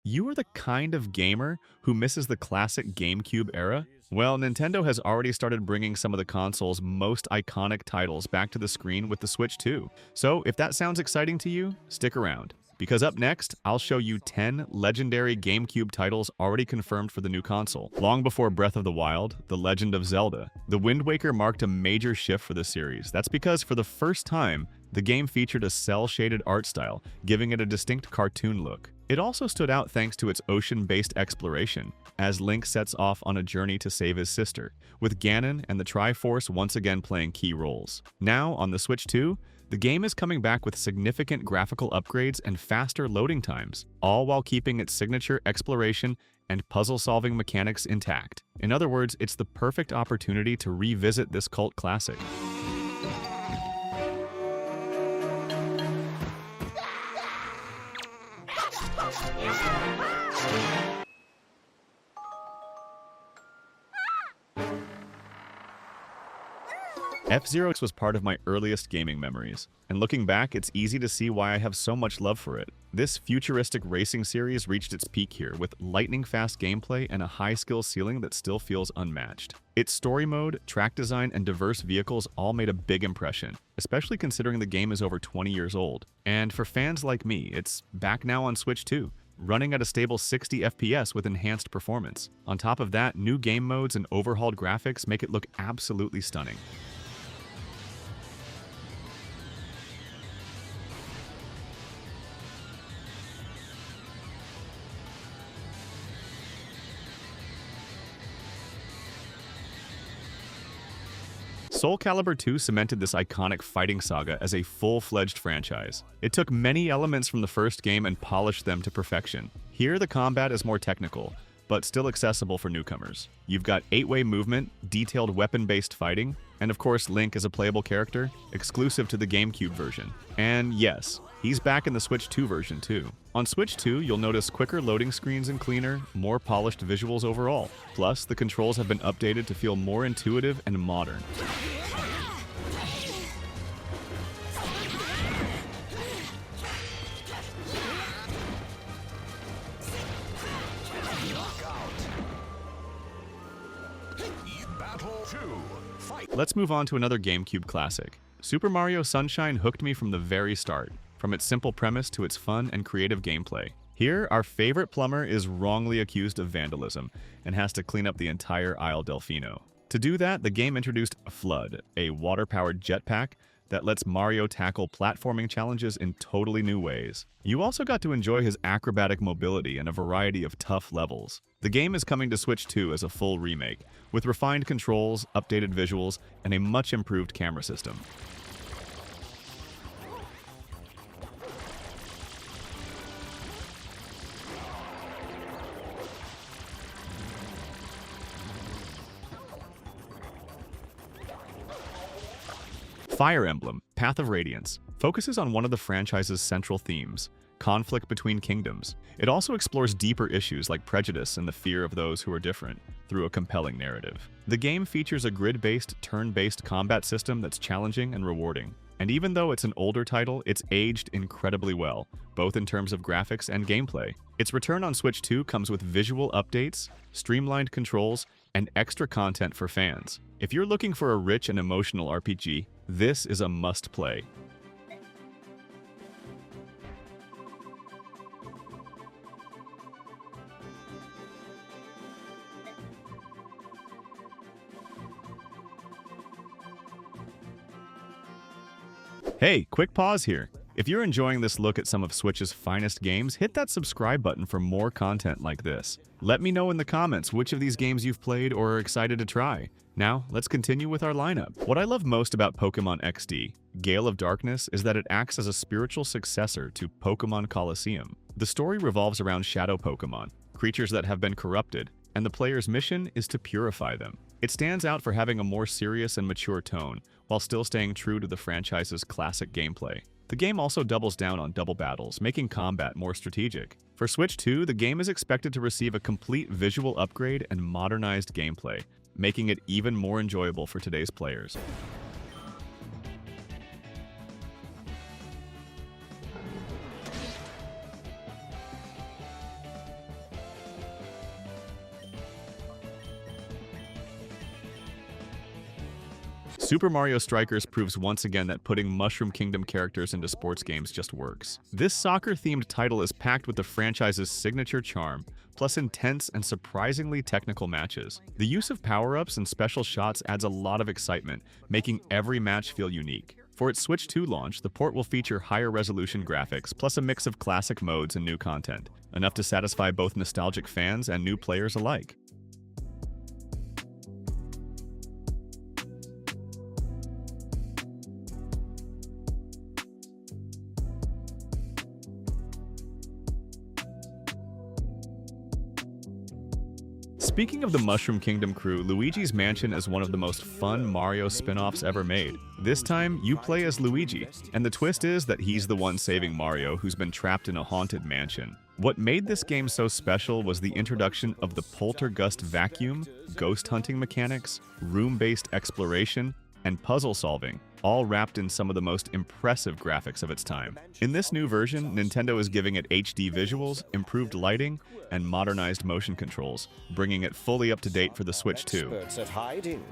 You are the kind of gamer who misses the classic GameCube era? Well, Nintendo has already started bringing some of the console's most iconic titles back to the screen with the Switch 2. So, if that sounds exciting to you, stick around. Because up next, I'll show you 10 legendary GameCube titles already confirmed for the new console. Long before Breath of the Wild, The Legend of Zelda, The Wind Waker marked a major shift for the series. That's because for the first time, the game featured a cel-shaded art style, giving it a distinct cartoon look. It also stood out thanks to its ocean-based exploration, as Link sets off on a journey to save his sister, with Ganon and the Triforce once again playing key roles. Now, on the Switch 2, the game is coming back with significant graphical upgrades and faster loading times, all while keeping its signature exploration and puzzle-solving mechanics intact. In other words, it's the perfect opportunity to revisit this cult classic. F-Zero was part of my earliest gaming memories, and looking back, it's easy to see why I have so much love for it. This futuristic racing series reached its peak here, with lightning-fast gameplay and a high-skill ceiling that still feels unmatched. Its story mode, track design, and diverse vehicles all made a big impression, especially considering the game is over 20 years old. And for fans like me, it's back now on Switch 2, running at a stable 60 FPS with enhanced performance. On top of that, new game modes and overhauled graphics make it look absolutely stunning. Soulcalibur II cemented this iconic fighting saga as a full-fledged franchise. It took many elements from the first game and polished them to perfection. Here, the combat is more technical, but still accessible for newcomers. You've got 8-way movement, detailed weapon-based fighting, and of course Link is a playable character, exclusive to the GameCube version. And yes, he's back in the Switch 2 version too. On Switch 2, you'll notice quicker loading screens and cleaner, more polished visuals overall. Plus, the controls have been updated to feel more intuitive and modern. Let's move on to another GameCube classic. Super Mario Sunshine hooked me from the very start, from its simple premise to its fun and creative gameplay. Here, our favorite plumber is wrongly accused of vandalism and has to clean up the entire Isle Delfino. To do that, the game introduced Flood, a water-powered jetpack that lets Mario tackle platforming challenges in totally new ways. You also got to enjoy his acrobatic mobility and a variety of tough levels. The game is coming to Switch 2 as a full remake, with refined controls, updated visuals, and a much improved camera system. Fire Emblem, Path of Radiance, focuses on one of the franchise's central themes, conflict between kingdoms. It also explores deeper issues like prejudice and the fear of those who are different through a compelling narrative. The game features a grid-based, turn-based combat system that's challenging and rewarding. And even though it's an older title, it's aged incredibly well, both in terms of graphics and gameplay. Its return on Switch 2 comes with visual updates, streamlined controls, and extra content for fans. If you're looking for a rich and emotional RPG, this is a must-play. Hey, quick pause here. If you're enjoying this look at some of Switch's finest games, hit that subscribe button for more content like this. Let me know in the comments which of these games you've played or are excited to try. Now, let's continue with our lineup. What I love most about Pokémon XD, Gale of Darkness, is that it acts as a spiritual successor to Pokémon Colosseum. The story revolves around shadow Pokémon, creatures that have been corrupted, and the player's mission is to purify them. It stands out for having a more serious and mature tone, while still staying true to the franchise's classic gameplay. The game also doubles down on double battles, making combat more strategic. For Switch 2, the game is expected to receive a complete visual upgrade and modernized gameplay, making it even more enjoyable for today's players. Super Mario Strikers proves once again that putting Mushroom Kingdom characters into sports games just works. This soccer-themed title is packed with the franchise's signature charm, plus intense and surprisingly technical matches. The use of power-ups and special shots adds a lot of excitement, making every match feel unique. For its Switch 2 launch, the port will feature higher resolution graphics, plus a mix of classic modes and new content, enough to satisfy both nostalgic fans and new players alike. Speaking of the Mushroom Kingdom crew, Luigi's Mansion is one of the most fun Mario spin-offs ever made. This time, you play as Luigi, and the twist is that he's the one saving Mario who's been trapped in a haunted mansion. What made this game so special was the introduction of the Poltergust vacuum, ghost hunting mechanics, room-based exploration, and puzzle solving, all wrapped in some of the most impressive graphics of its time. In this new version, Nintendo is giving it HD visuals, improved lighting, and modernized motion controls, bringing it fully up to date for the Switch 2. Experts at hiding,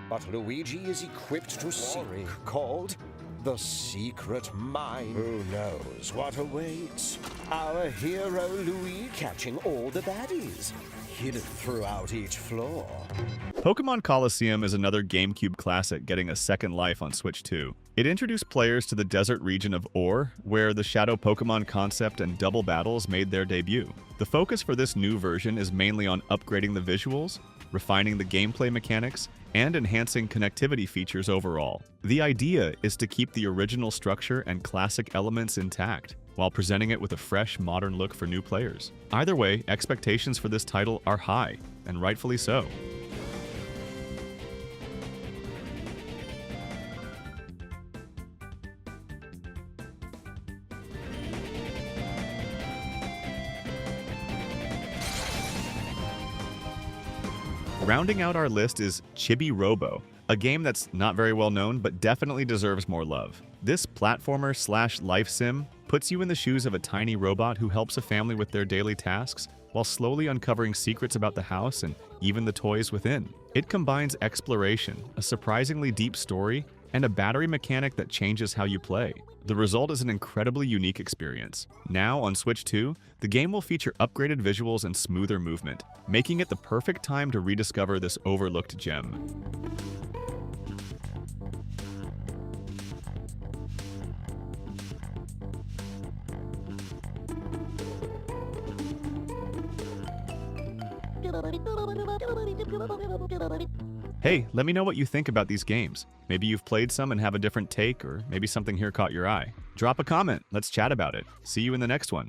but Luigi is equipped to seek, called the Secret Mine. Who knows what awaits our hero Louis catching all the baddies, hidden throughout each floor. Pokémon Colosseum is another GameCube classic getting a second life on Switch 2. It introduced players to the desert region of Ore, where the Shadow Pokémon concept and double battles made their debut. The focus for this new version is mainly on upgrading the visuals, refining the gameplay mechanics, and enhancing connectivity features overall. The idea is to keep the original structure and classic elements intact, while presenting it with a fresh, modern look for new players. Either way, expectations for this title are high, and rightfully so. Rounding out our list is Chibi-Robo, a game that's not very well known but definitely deserves more love. This platformer/life sim puts you in the shoes of a tiny robot who helps a family with their daily tasks while slowly uncovering secrets about the house and even the toys within. It combines exploration, a surprisingly deep story, and a battery mechanic that changes how you play. The result is an incredibly unique experience. Now, on Switch 2, the game will feature upgraded visuals and smoother movement, making it the perfect time to rediscover this overlooked gem. Hey, let me know what you think about these games. Maybe you've played some and have a different take, or maybe something here caught your eye. Drop a comment, let's chat about it. See you in the next one.